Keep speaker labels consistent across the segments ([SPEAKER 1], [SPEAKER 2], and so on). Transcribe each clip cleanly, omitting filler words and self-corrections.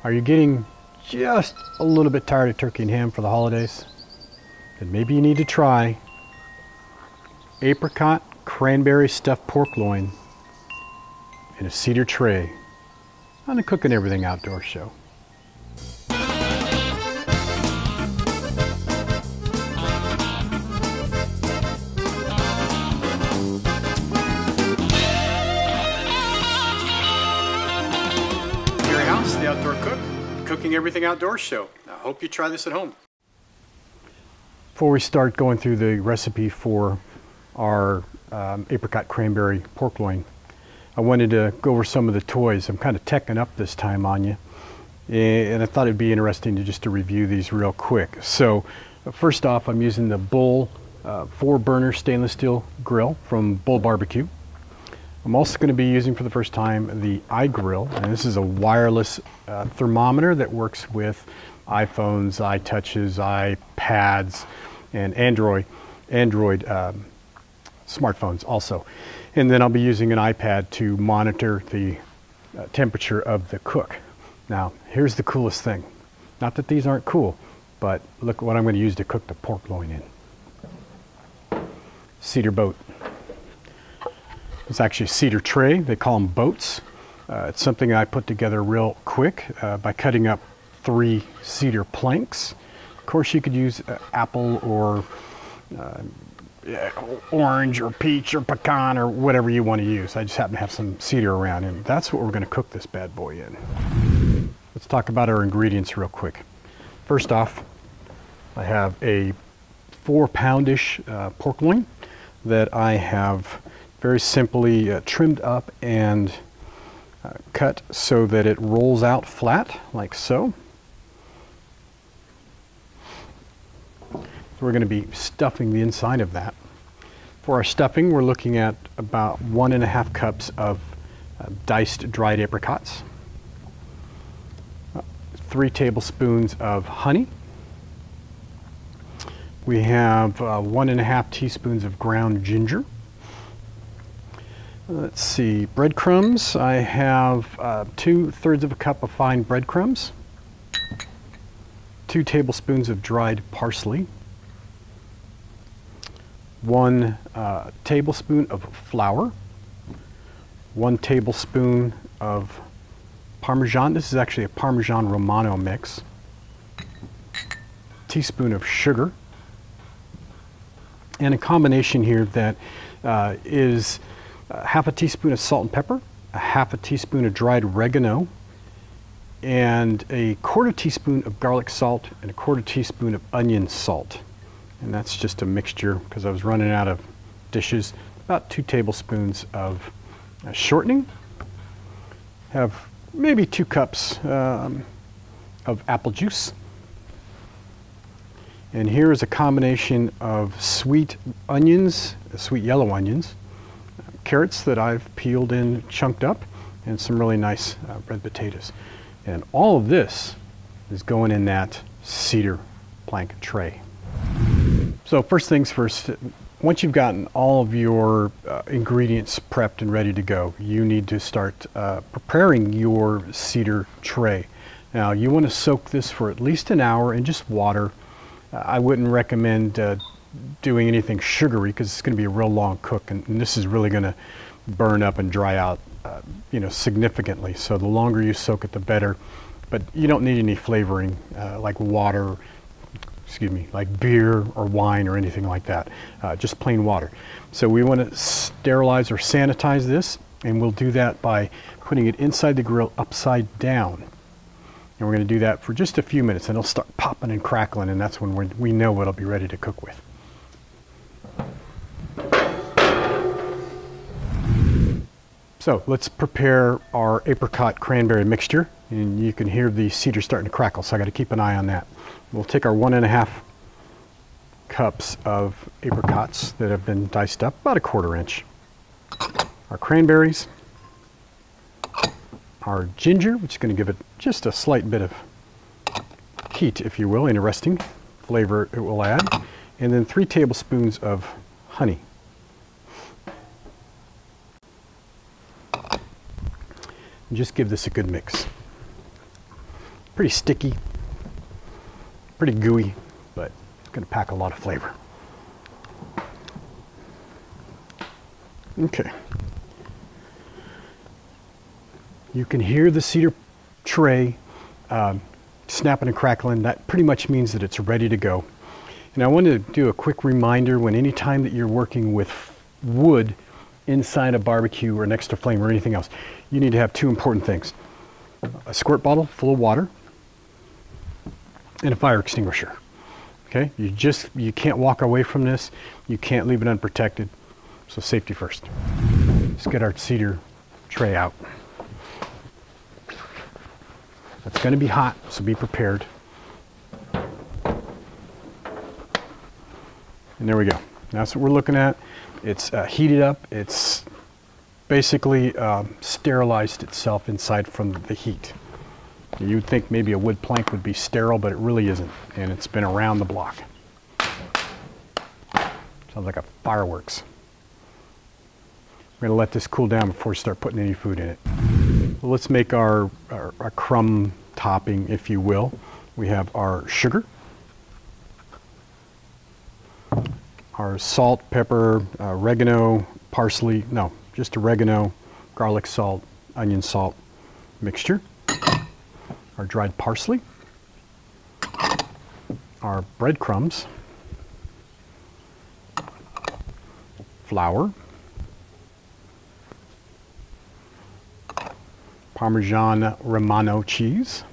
[SPEAKER 1] Are you getting just a little bit tired of turkey and ham for the holidays? Then maybe you need to try apricot cranberry stuffed pork loin in a cedar tray on the Cooking Everything Outdoor show. The Outdoor Cook, Cooking Everything Outdoors show. I hope you try this at home. Before we start going through the recipe for our apricot cranberry pork loin, I wanted to go over some of the toys. I'm kind of teching up this time on you, and I thought it'd be interesting to review these real quick. So first off, I'm using the Bull 4-burner stainless steel grill from Bull Barbecue. I'm also going to be using for the first time the iGrill, and this is a wireless thermometer that works with iPhones, iTouches, iPads, and Android smartphones also. And then I'll be using an iPad to monitor the temperature of the cook. Now, here's the coolest thing. Not that these aren't cool, but look what I'm going to use to cook the pork loin in. Cedar boat. It's actually a cedar tray. They call them boats. It's something I put together real quick by cutting up 3 cedar planks. Of course, you could use apple or orange or peach or pecan or whatever you want to use. I just happen to have some cedar around, and that's what we're going to cook this bad boy in. Let's talk about our ingredients real quick. First off, I have a 4-pound-ish pork loin that I have very simply trimmed up and cut so that it rolls out flat, like so. So we're going to be stuffing the inside of that. For our stuffing, we're looking at about 1.5 cups of diced dried apricots, 3 tablespoons of honey. We have 1.5 teaspoons of ground ginger. Let's see, breadcrumbs. I have 2/3 of a cup of fine breadcrumbs, 2 tablespoons of dried parsley, 1 tablespoon of flour, 1 tablespoon of Parmesan. This is actually a Parmesan Romano mix, teaspoon of sugar, and a combination here that is 1/2 teaspoon of salt and pepper, 1/2 teaspoon of dried oregano, and 1/4 teaspoon of garlic salt, and 1/4 teaspoon of onion salt. And that's just a mixture because I was running out of dishes. About 2 tablespoons of shortening. Have maybe 2 cups of apple juice. And here is a combination of sweet onions, sweet yellow onions, carrots that I've peeled and chunked up, and some really nice red potatoes. And all of this is going in that cedar plank tray. So first things first, once you've gotten all of your ingredients prepped and ready to go, you need to start preparing your cedar tray. Now you want to soak this for at least an hour in just water. I wouldn't recommend doing anything sugary because it's going to be a real long cook, and this is really going to burn up and dry out significantly. So the longer you soak it, the better. But you don't need any flavoring like water, like beer or wine or anything like that. Just plain water. So we want to sterilize or sanitize this, and we'll do that by putting it inside the grill upside down. And we're going to do that for just a few minutes, and it'll start popping and crackling, and that's when we know it'll be ready to cook with. So let's prepare our apricot cranberry mixture, and you can hear the cedar starting to crackle, so I got to keep an eye on that. We'll take our 1.5 cups of apricots that have been diced up, about 1/4 inch, our cranberries, our ginger, which is going to give it just a slight bit of heat, if you will, interesting flavor it will add, and then 3 tablespoons of honey. And just give this a good mix. Pretty sticky, pretty gooey, but it's going to pack a lot of flavor. Okay. You can hear the cedar tray snapping and crackling. That pretty much means that it's ready to go. And I want to do a quick reminder when any time that you're working with wood inside a barbecue or next to flame or anything else, you need to have two important things. A squirt bottle full of water and a fire extinguisher. Okay? You can't walk away from this. You can't leave it unprotected. So safety first. Let's get our cedar tray out. It's going to be hot, so be prepared. And there we go. That's what we're looking at. It's heated up. It's basically sterilized itself inside from the heat. You'd think maybe a wood plank would be sterile, but it really isn't. And it's been around the block. Sounds like a fireworks. We're going to let this cool down before we start putting any food in it. Well, let's make our crumb topping, if you will. We have our sugar, our salt, pepper, oregano, parsley, no, just oregano, garlic salt, onion salt mixture, our dried parsley, our breadcrumbs, flour, Parmesan Romano cheese.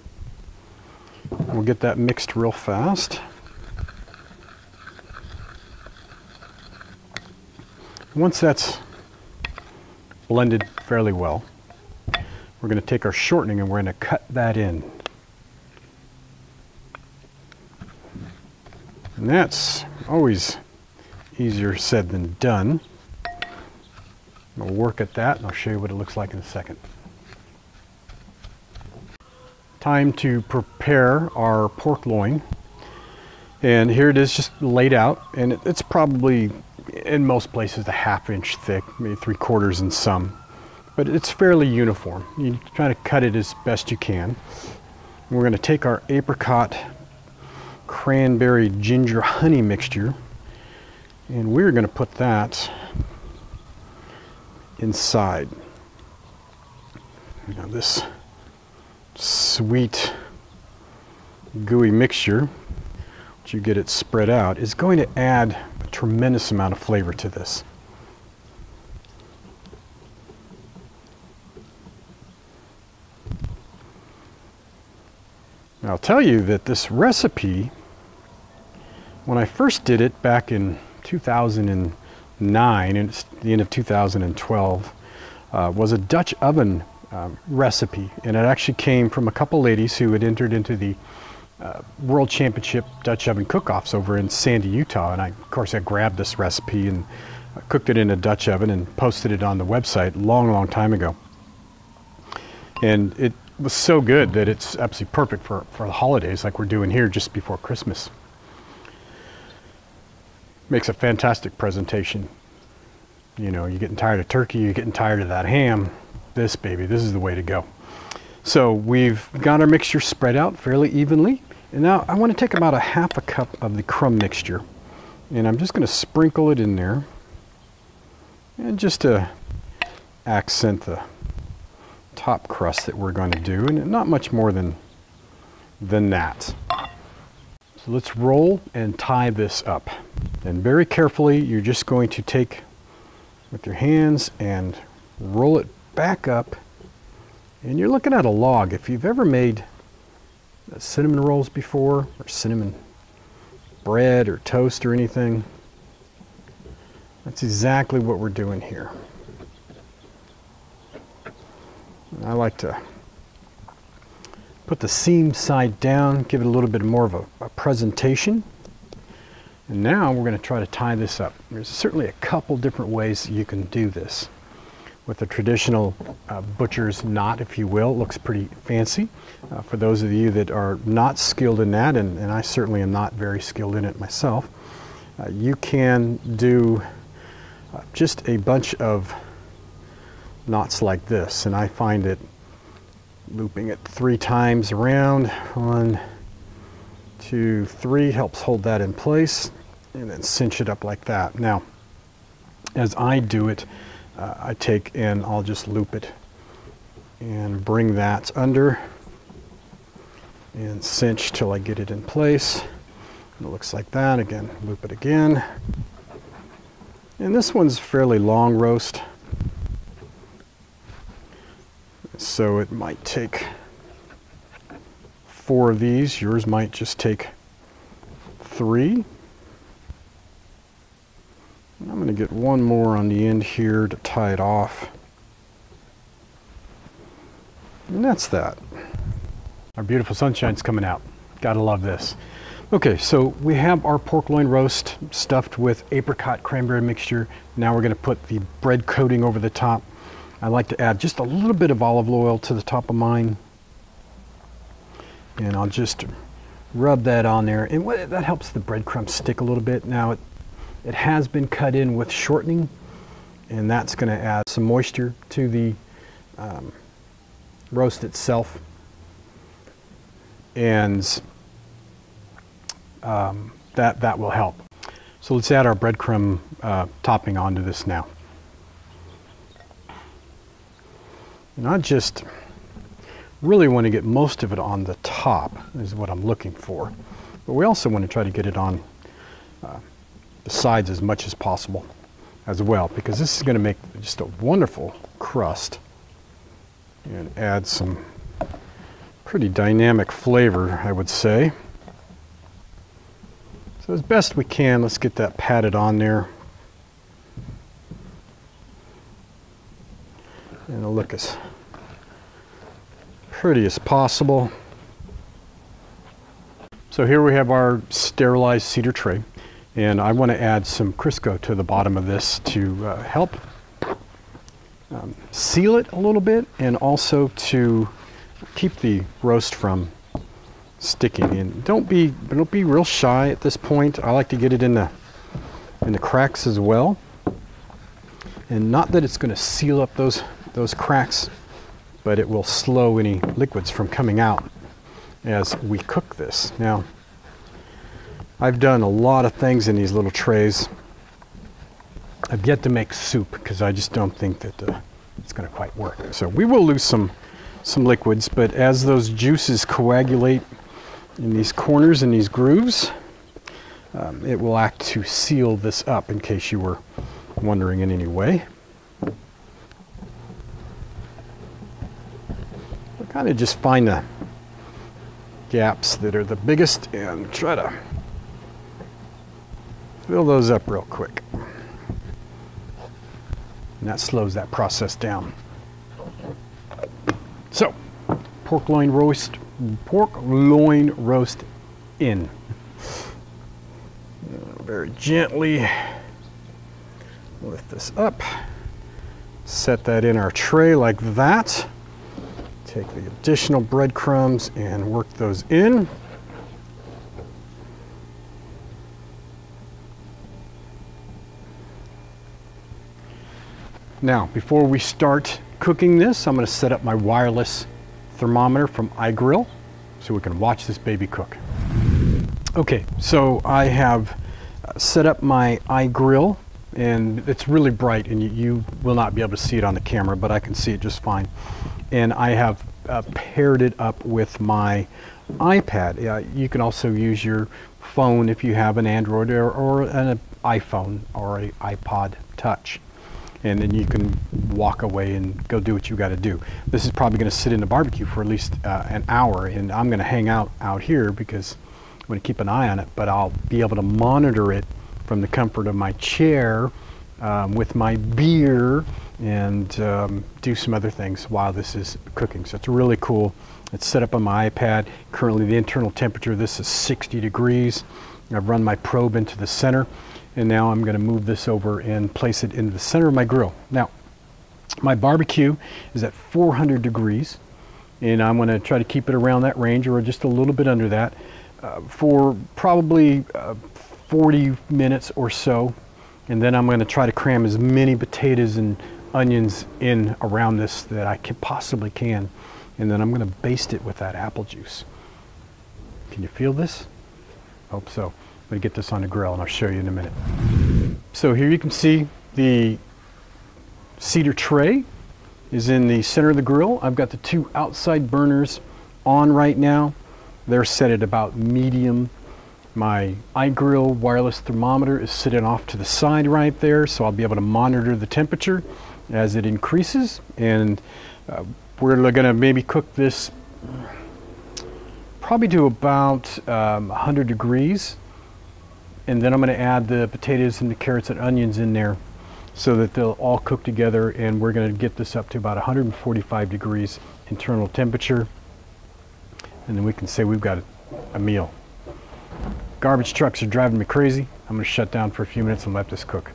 [SPEAKER 1] We'll get that mixed real fast. Once that's blended fairly well, we're going to take our shortening and we're going to cut that in. And that's always easier said than done. We'll work at that and I'll show you what it looks like in a second. Time to prepare our pork loin. And here it is just laid out, and it's probably in most places a ½ inch thick, maybe 3/4 in some, but it's fairly uniform. You try to cut it as best you can. We're going to take our apricot, cranberry, ginger, honey mixture, and we're going to put that inside. Now this sweet, gooey mixture, once you get it spread out, is going to add a tremendous amount of flavor to this. Now, I'll tell you that this recipe, when I first did it back in 2009 and it's the end of 2012, was a Dutch oven recipe, and it actually came from a couple ladies who had entered into the World Championship Dutch oven cook-offs over in Sandy, Utah, and of course I grabbed this recipe and cooked it in a Dutch oven and posted it on the website long time ago. And it was so good that it's absolutely perfect for the holidays like we're doing here just before Christmas. Makes a fantastic presentation. You know, you're getting tired of turkey, you're getting tired of that ham. This is the way to go. So we've got our mixture spread out fairly evenly, and now I want to take about a ½ cup of the crumb mixture, and I'm just going to sprinkle it in there, and just to accent the top crust that we're going to do, and not much more than that. So let's roll and tie this up, and very carefully you're just going to take with your hands and roll it back up, and you're looking at a log. If you've ever made cinnamon rolls before, or cinnamon bread or toast or anything, that's exactly what we're doing here. I like to put the seam side down, give it a little bit more of a presentation. And now we're going to try to tie this up. There's certainly a couple different ways you can do this. With a traditional butcher's knot, if you will, it looks pretty fancy. For those of you that are not skilled in that, and I certainly am not very skilled in it myself, you can do just a bunch of knots like this, and I find it Looping it 3 times around. 1, 2, 3 helps hold that in place, and then cinch it up like that. Now, as I do it, I take and I'll just loop it and bring that under and cinch till I get it in place. And it looks like that. Again, loop it again. And this one's fairly long roast, so it might take 4 of these. Yours might just take 3. And I'm going to get one more on the end here to tie it off. And that's that. Our beautiful sunshine's coming out. Gotta love this. Okay, so we have our pork loin roast stuffed with apricot cranberry mixture. Now we're going to put the bread coating over the top. I like to add just a little bit of olive oil to the top of mine. And I'll just rub that on there. And that helps the breadcrumbs stick a little bit. Now it has been cut in with shortening, and that's going to add some moisture to the roast itself. And that will help. So let's add our breadcrumb topping onto this now. And I just really want to get most of it on the top is what I'm looking for. But we also want to try to get it on the sides as much as possible as well, because this is going to make just a wonderful crust and add some pretty dynamic flavor, I would say. So as best we can, let's get that patted on there. And it'll look as pretty as possible. So here we have our sterilized cedar tray, and I want to add some Crisco to the bottom of this to help seal it a little bit, and also to keep the roast from sticking. And don't be real shy at this point. I like to get it in the cracks as well, and not that it's going to seal up those cracks, but it will slow any liquids from coming out as we cook this. Now, I've done a lot of things in these little trays. I've yet to make soup because I just don't think that it's going to quite work. So we will lose some liquids, but as those juices coagulate in these corners and these grooves, it will act to seal this up, in case you were wondering in any way. Kind of just find the gaps that are the biggest and try to fill those up real quick. And that slows that process down. So, pork loin roast in. Very gently lift this up. Set that in our tray like that. Take the additional breadcrumbs and work those in. Now, before we start cooking this, I'm going to set up my wireless thermometer from iGrill so we can watch this baby cook. Okay, so I have set up my iGrill, and it's really bright, and you will not be able to see it on the camera, but I can see it just fine. And I have paired it up with my iPad. You can also use your phone if you have an Android or an iPhone or an iPod Touch. And then you can walk away and go do what you got to do. This is probably going to sit in the barbecue for at least an hour, and I'm going to hang out here because I'm going to keep an eye on it, but I'll be able to monitor it from the comfort of my chair with my beer and do some other things while this is cooking. So it's really cool. It's set up on my iPad. Currently the internal temperature of this is 60 degrees. I've run my probe into the center, and now I'm going to move this over and place it in the center of my grill. Now, my barbecue is at 400 degrees, and I'm going to try to keep it around that range or just a little bit under that for probably 40 minutes or so. And then I'm going to try to cram as many potatoes and onions in around this that I possibly can and then I'm going to baste it with that apple juice. Can you feel this? Hope so. I'm going to get this on the grill and I'll show you in a minute. So here you can see the cedar tray is in the center of the grill. I've got the two outside burners on right now. They're set at about medium. My iGrill wireless thermometer is sitting off to the side right there, so I'll be able to monitor the temperature as it increases. And we're going to maybe cook this probably to about 100 degrees. And then I'm going to add the potatoes and the carrots and onions in there so that they'll all cook together, and we're going to get this up to about 145 degrees internal temperature. And then we can say we've got a meal. Garbage trucks are driving me crazy. I'm going to shut down for a few minutes and let this cook.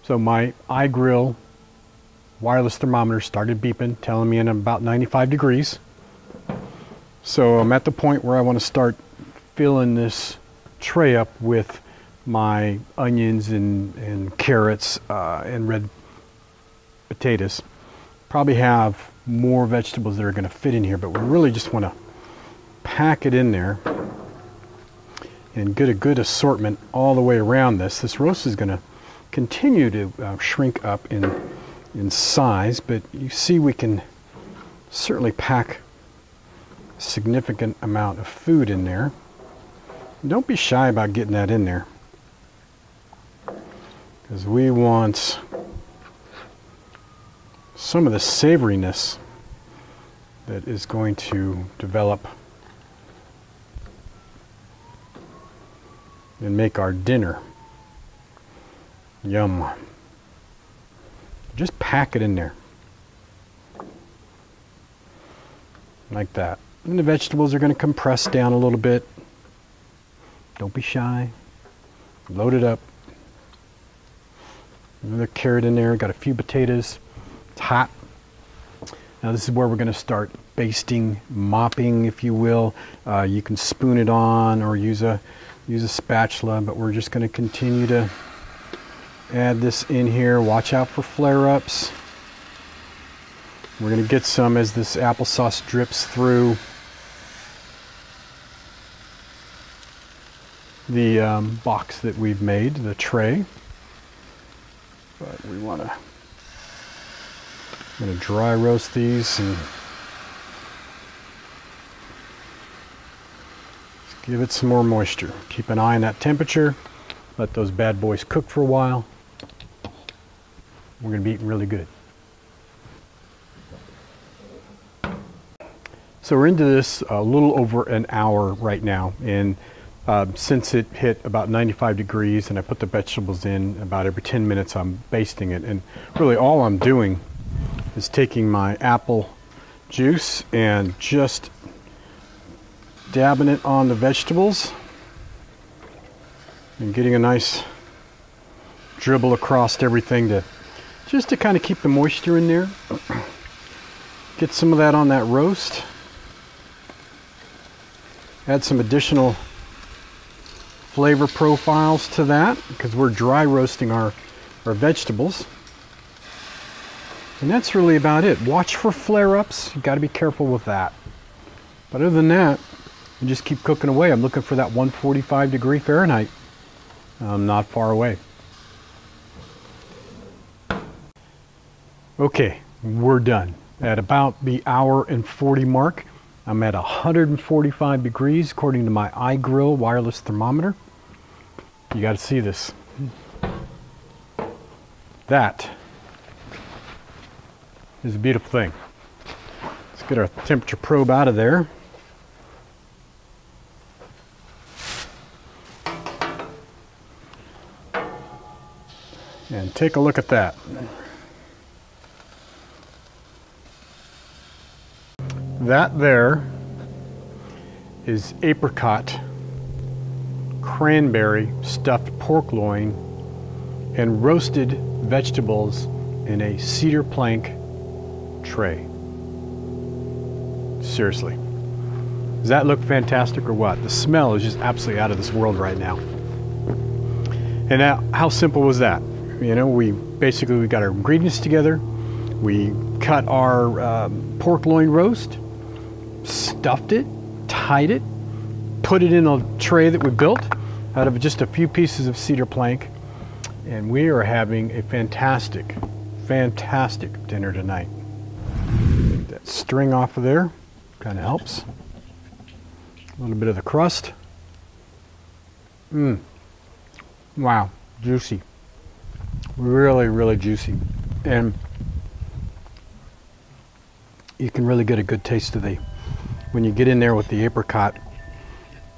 [SPEAKER 1] So my iGrill wireless thermometer started beeping, telling me I'm about 95 degrees. So I'm at the point where I want to start filling this tray up with my onions and carrots and red potatoes. Probably have more vegetables that are going to fit in here, but we really just want to pack it in there and get a good assortment all the way around this. This roast is going to continue to shrink up in size, but you see we can certainly pack a significant amount of food in there. Don't be shy about getting that in there, because we want some of the savoriness that is going to develop and make our dinner. Yum. Just pack it in there. Like that. And the vegetables are going to compress down a little bit. Don't be shy. Load it up. Another carrot in there. Got a few potatoes. It's hot. Now this is where we're going to start basting, mopping, if you will. You can spoon it on or use a spatula, but we're just going to continue to add this in here. Watch out for flare-ups. We're going to get some as this applesauce drips through the box that we've made, the tray. But we want to, I'm going to dry roast these and give it some more moisture. Keep an eye on that temperature. Let those bad boys cook for a while. We're going to be eating really good. So we're into this a little over an hour right now, and since it hit about 95 degrees and I put the vegetables in about every 10 minutes, I'm basting it. And really all I'm doing is taking my apple juice and just dabbing it on the vegetables and getting a nice dribble across everything just to kind of keep the moisture in there. Get some of that on that roast. Add some additional flavor profiles to that because we're dry roasting our vegetables. And that's really about it. Watch for flare-ups. You've got to be careful with that. But other than that, you just keep cooking away. I'm looking for that 145 degree Fahrenheit. I'm not far away. Okay, we're done. At about the hour and 40 mark, I'm at 145 degrees according to my iGrill wireless thermometer. You got to see this. That is a beautiful thing. Let's get our temperature probe out of there. And take a look at that. That there is apricot, cranberry, stuffed pork loin, and roasted vegetables in a cedar plank tray. Seriously. Does that look fantastic or what? The smell is just absolutely out of this world right now. And now, how simple was that? You know, we got our ingredients together. We cut our pork loin roast, stuffed it, tied it, put it in a tray that we built out of just a few pieces of cedar plank, and we are having a fantastic, fantastic dinner tonight. Get that string off of there, kind of helps. A little bit of the crust. Wow, juicy. Really, really juicy. And you can really get a good taste of when you get in there with the apricot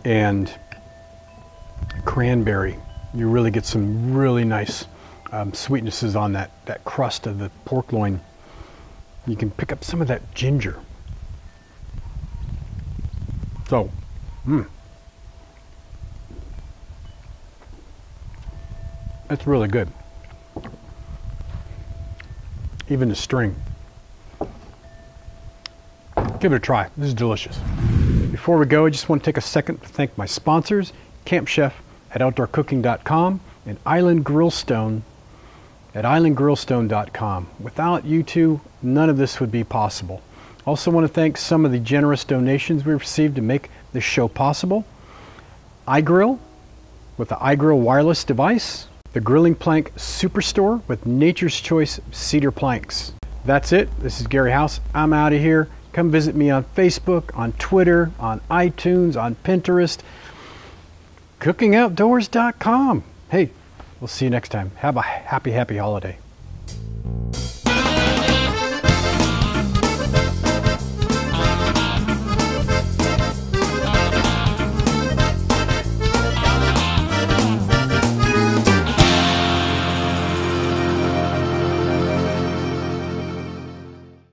[SPEAKER 1] and cranberry, you really get some really nice sweetnesses on that crust of the pork loin. You can pick up some of that ginger. So, that's really good. Even the string. Give it a try. This is delicious. Before we go, I just want to take a second to thank my sponsors, Camp Chef at OutdoorCooking.com and Island Grillstone at IslandGrillstone.com. Without you two, none of this would be possible. Also want to thank some of the generous donations we received to make this show possible. iGrill with the iGrill wireless device, the Grilling Plank Superstore with Nature's Choice cedar planks. That's it. This is Gary House. I'm out of here. Come visit me on Facebook, on Twitter, on iTunes, on Pinterest, cookingoutdoors.com. Hey, we'll see you next time. Have a happy, happy holiday.